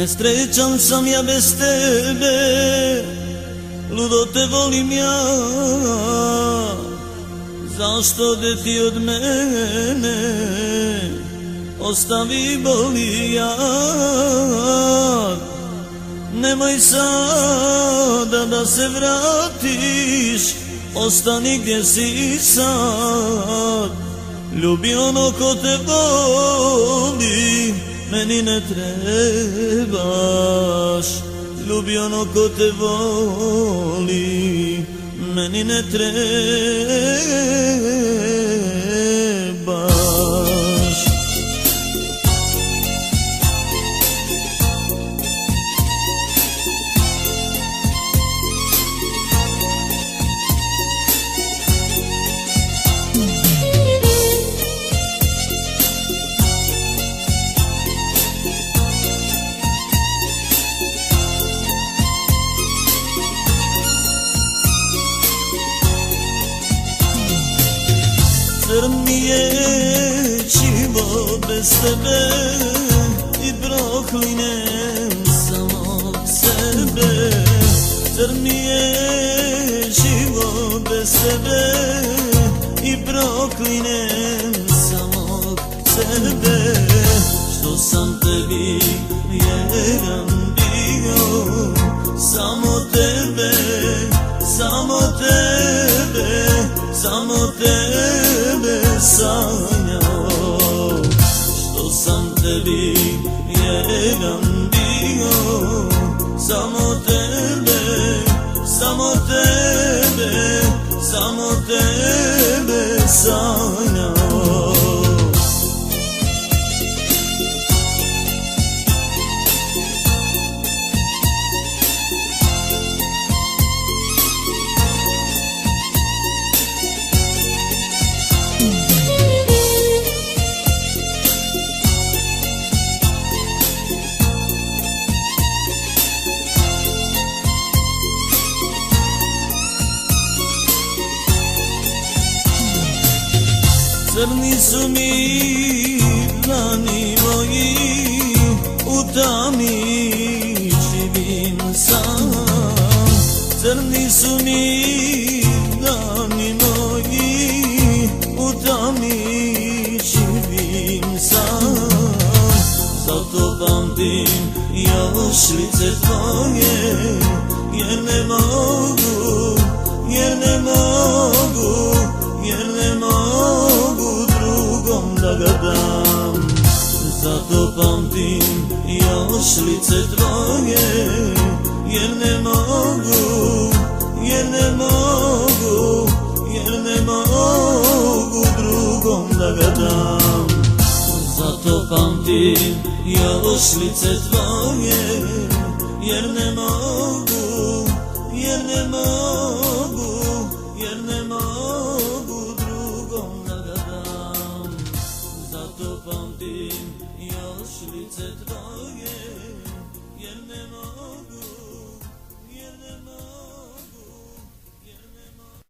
Nesrećan sam ja bez tebe, ludo te volim ja. Zašto de ti od mene ostavi boli ja? Nemoj sada da se vratiš, ostani gdje si sad. Ljubi ono ko te voli, meni ne trebaš. Ljubi ono ko te voli, meni ne trebaš. Crn mi je život bez tebe i proklinem samog sebe. Crn mi je život bez tebe i proklinem samog sebe. Što sam tebi vjeran bio, samo tebe, samo tebe, samo tebe sanjao. Što sam tebi vjeran bio, samo tebe, samo tebe, samo tebe sanjao. Crni su mi dani moji, u tami živim sam. Crni su mi dani moji, u tami živim sam. Zato pamtim još lice tvoje, jer ne mogu, jer ne mogu, jer ne mogu drugom da ga dam. Zato pamtim još lice tvoje, jer ne mogu, jer ne mogu, jer ne mogu drugom da ga dam. Zato pamtim još lice tvoje, jer ne mogu, jer ne mogu.